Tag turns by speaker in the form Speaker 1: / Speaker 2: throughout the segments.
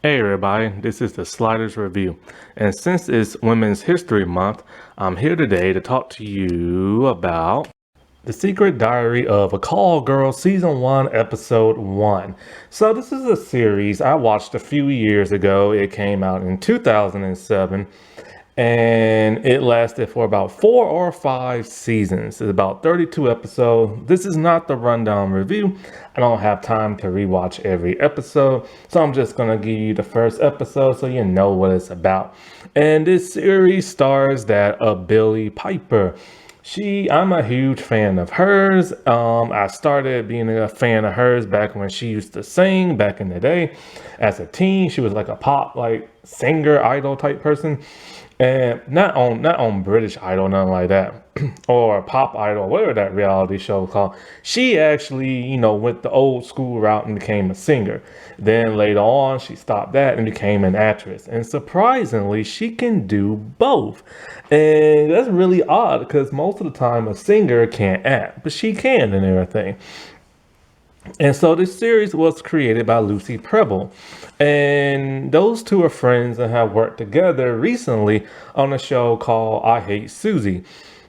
Speaker 1: Hey everybody, this is the Sliders Review, and since it's Women's History Month, I'm here today to talk to you about The Secret Diary of a Call Girl Season 1, Episode 1. So this is a series I watched a few years ago. It came out in 2007, and it lasted for about 4 or 5 seasons. It's about 32 episodes. This is not the rundown review. I don't have time to rewatch every episode, so I'm just gonna give you the first episode so you know what it's about. And this series stars that of Billie Piper. I'm a huge fan of hers. I started being a fan of hers back when she used to sing back in the day. As a teen, she was like a pop, like singer, idol type person, and not on British Idol, nothing like that, or Pop Idol, whatever that reality show was called. She actually, went the old school route and became a singer. Then later on, she stopped that and became an actress. And surprisingly, she can do both. And that's really odd because most of the time a singer can't act, but she can and everything. And so this series was created by Lucy Preble. And those two are friends and have worked together recently on a show called I Hate Susie.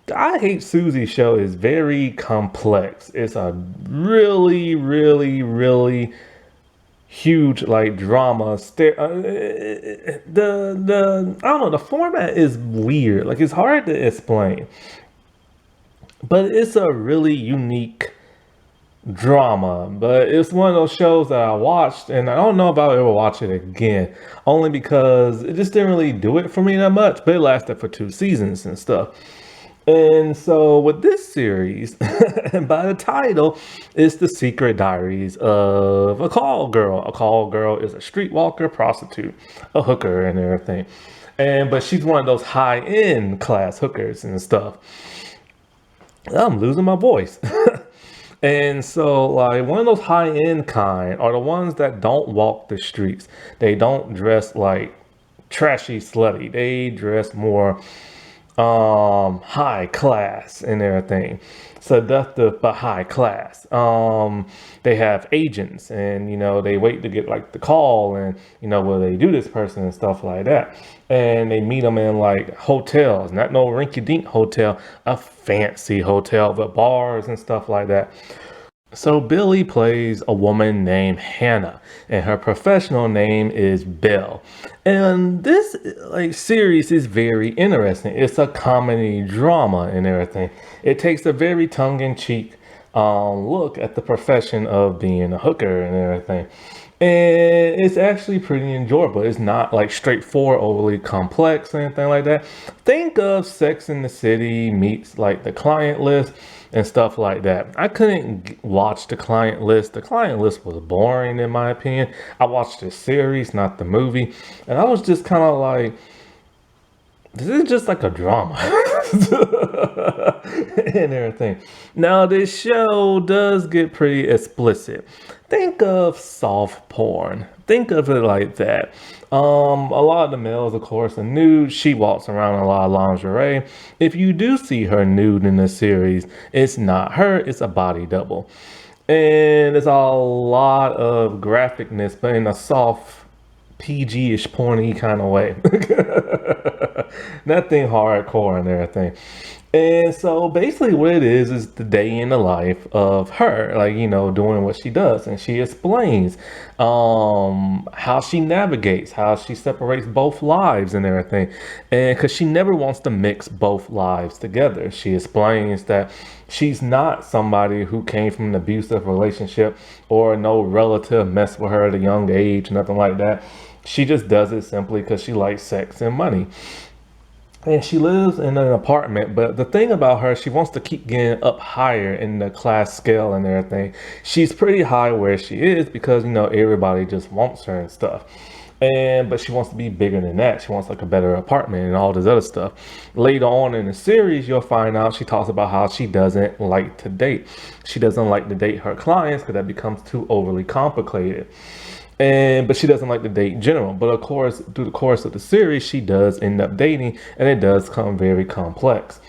Speaker 1: The I Hate Susie show is very complex. It's a really, really, really huge like drama. The I don't know, the format is weird. Like it's hard to explain. But it's a really unique drama, but it's one of those shows that I watched and I don't know if I'll ever watch it again, only because it just didn't really do it for me that much, but it lasted for 2 seasons and stuff. And so with this series, and by the title, it's The Secret Diaries of a Call Girl. A call girl is a streetwalker, prostitute, a hooker and everything. But she's one of those high-end class hookers and stuff. I'm losing my voice. And so, like, one of those high-end kind are the ones that don't walk the streets. They don't dress like trashy slutty. They dress more high class and everything. Seductive but high class. They have agents and they wait to get like the call and will they do this person and stuff like that. And they meet them in like hotels, not no rinky dink hotel, a fancy hotel with bars and stuff like that. So Billy plays a woman named Hannah, and her professional name is Belle. And this like series is very interesting. It's a comedy drama and everything. It takes a very tongue-in-cheek look at the profession of being a hooker and everything. And it's actually pretty enjoyable. It's not like straightforward, overly complex or anything like that. Think of Sex in the City meets like The Client List and stuff like that. I couldn't watch The Client List. The Client List was boring in my opinion. I watched the series, not the movie. And I was just kind of like, this is just like a drama and everything. Now, this show does get pretty explicit. Think of soft porn. Think of it like that. A lot of the males, of course, are nude. She walks around in a lot of lingerie. If you do see her nude in the series, it's not her, it's a body double. And there's a lot of graphicness, but in a soft PG-ish porny kind of way. Nothing hardcore and everything. And so basically what it is the day in the life of her, like, doing what she does. And she explains how she navigates, how she separates both lives and everything. And because she never wants to mix both lives together. She explains that she's not somebody who came from an abusive relationship or no relative messed with her at a young age, nothing like that. She just does it simply because she likes sex and money. And she lives in an apartment, but the thing about her, she wants to keep getting up higher in the class scale and everything. She's pretty high where she is because, everybody just wants her and stuff. But she wants to be bigger than that. She wants like a better apartment and all this other stuff. Later on in the series, you'll find out she talks about how she doesn't like to date. She doesn't like to date her clients because that becomes too overly complicated. But she doesn't like to date in general. But of course, through the course of the series, she does end up dating, and it does come very complex.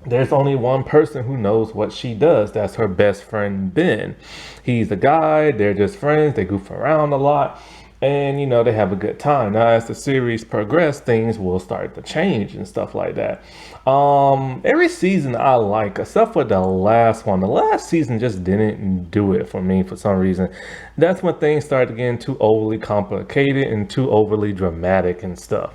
Speaker 1: There's only one person who knows what she does. That's her best friend, Ben. He's a guy. They're just friends. They goof around a lot. And they have a good time. Now as the series progresses, things will start to change and stuff like that. Every season I like, except for the last one. The last season just didn't do it for me for some reason. That's when things started getting too overly complicated and too overly dramatic and stuff.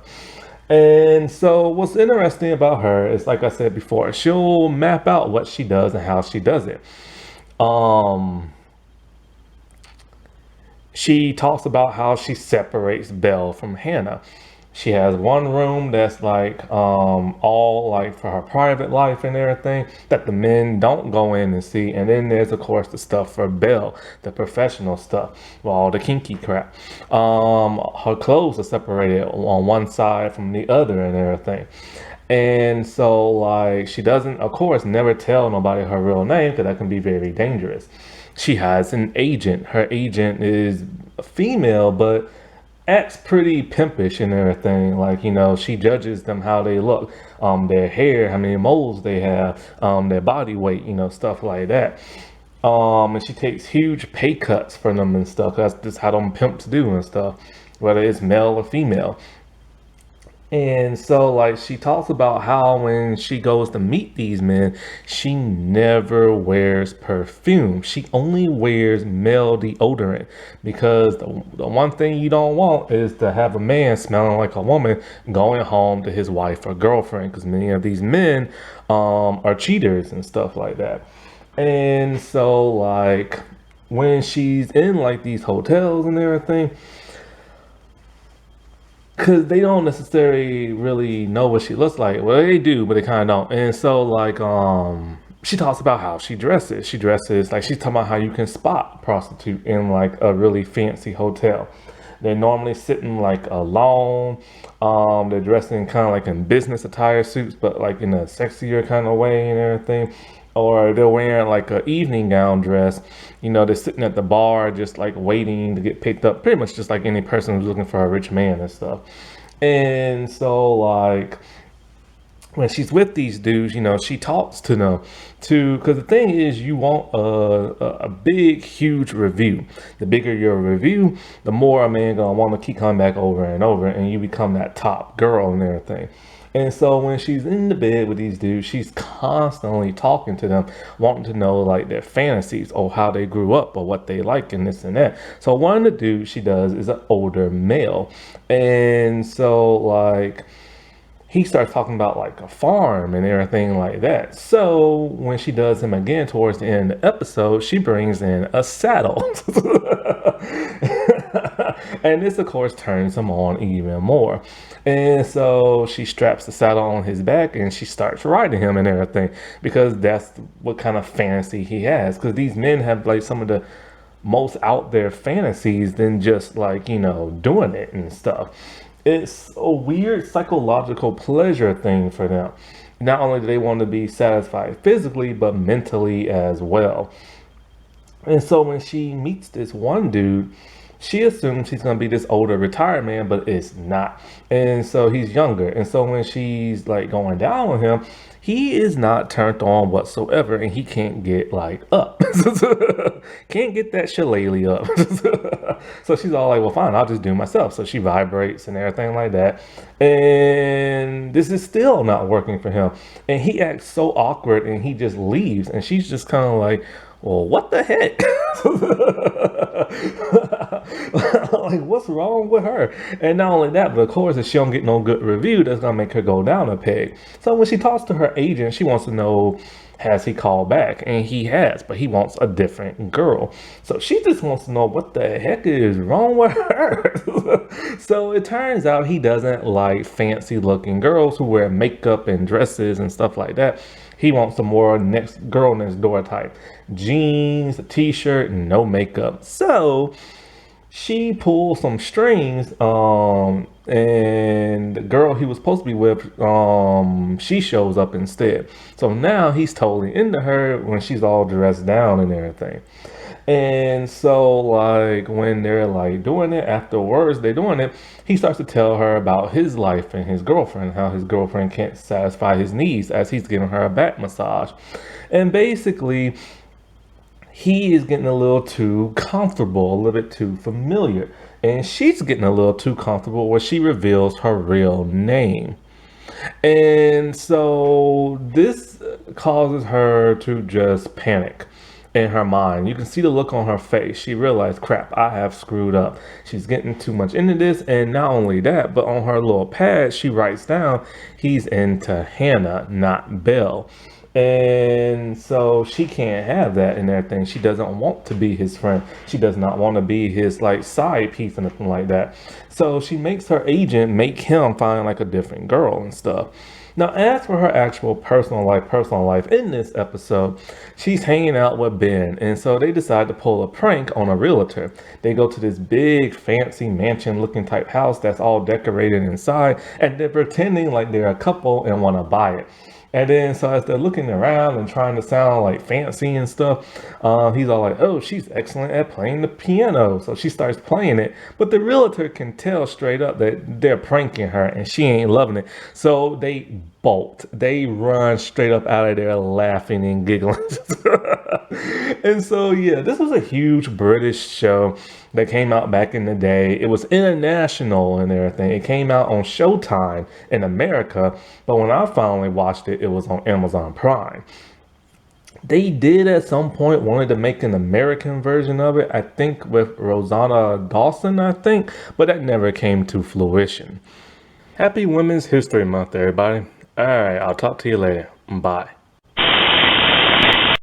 Speaker 1: And so what's interesting about her is, like I said before, she'll map out what she does and how she does it. Um, she talks about how she separates Belle from Hannah. She has one room that's like all like for her private life and everything that the men don't go in and see. And then there's of course the stuff for Belle, the professional stuff, all the kinky crap. Her clothes are separated on one side from the other and everything. And so, like, she doesn't, of course, never tell nobody her real name because that can be very dangerous. She has an agent. Her agent is a female, but acts pretty pimpish and everything. Like, she judges them how they look, their hair, how many moles they have, their body weight, stuff like that. And she takes huge pay cuts for them and stuff. That's just how them pimps do and stuff, whether it's male or female. And so, like, she talks about how when she goes to meet these men, she never wears perfume. She only wears male deodorant because the one thing you don't want is to have a man smelling like a woman going home to his wife or girlfriend, because many of these men are cheaters and stuff like that. And so, like, when she's in like these hotels and everything, because they don't necessarily really know what she looks like. Well, they do, but they kind of don't. And so, like, she talks about how she dresses. She dresses like she's talking about how you can spot prostitute in like a really fancy hotel. They're normally sitting like alone. They're dressing kind of like in business attire suits, but like in a sexier kind of way and everything. Or they're wearing like a evening gown dress. They're sitting at the bar just like waiting to get picked up, pretty much just like any person who's looking for a rich man and stuff. And so, like, when she's with these dudes, she talks to them because the thing is, you want a big, huge review. The bigger your review, the more a man gonna want to keep coming back over and over, and you become that top girl and everything. And so when she's in the bed with these dudes, she's constantly talking to them, wanting to know like their fantasies or how they grew up or what they like and this and that. So one of the dudes she does is an older male. And so, like, he starts talking about like a farm and everything like that. So when she does him again towards the end of the episode, she brings in a saddle. And this, of course, turns him on even more. And so she straps the saddle on his back and she starts riding him and everything because that's what kind of fantasy he has. Because these men have like some of the most out there fantasies than just like, doing it and stuff. It's a weird psychological pleasure thing for them. Not only do they want to be satisfied physically, but mentally as well. And so when she meets this one dude, she assumes he's going to be this older retired man, but it's not. And so he's younger. And so when she's like going down on him, he is not turned on whatsoever, and he can't get like up. Can't get that shillelagh up. So she's all like, well, fine, I'll just do it myself. So she vibrates and everything like that. And this is still not working for him. And he acts so awkward and he just leaves. And she's just kind of like, well, what the heck? Like, what's wrong with her? And not only that, but of course, if she don't get no good review, that's gonna make her go down a peg. So when she talks to her agent, she wants to know, has he called back? And he has, but he wants a different girl. So she just wants to know what the heck is wrong with her. So it turns out he doesn't like fancy looking girls who wear makeup and dresses and stuff like that. He wants some more girl next door type. Jeans, a t-shirt, and no makeup. So she pulls some strings, and the girl he was supposed to be with, she shows up instead. So now he's totally into her when she's all dressed down and everything. And so, like, when they're like doing it, afterwards they're doing it, he starts to tell her about his life and his girlfriend, how his girlfriend can't satisfy his needs as he's giving her a back massage. And basically, he is getting a little too comfortable, a little bit too familiar. And she's getting a little too comfortable where she reveals her real name. And so this causes her to just panic in her mind. You can see the look on her face. She realized, crap, I have screwed up. She's getting too much into this. And not only that, but on her little pad, she writes down, he's into Hannah, not Bill. And so she can't have that and everything. She doesn't want to be his friend. She does not want to be his like side piece or anything like that. So she makes her agent make him find like a different girl and stuff. Now, as for her actual personal life in this episode, she's hanging out with Ben, and so they decide to pull a prank on a realtor. They go to this big, fancy mansion-looking type house that's all decorated inside, and they're pretending like they're a couple and want to buy it. And then, so as they're looking around and trying to sound like fancy and stuff, he's all like, oh, she's excellent at playing the piano. So she starts playing it. But the realtor can tell straight up that they're pranking her and she ain't loving it. So they bolt. They run straight up out of there laughing and giggling. And so, yeah, this was a huge British show that came out back in the day. It was international and everything. It came out on Showtime in America, but when I finally watched it, it was on Amazon Prime. They did at some point wanted to make an American version of it, I think with Rosanna Dawson, I think, but that never came to fruition. Happy Women's History Month, everybody. All right, I'll talk to you later. Bye.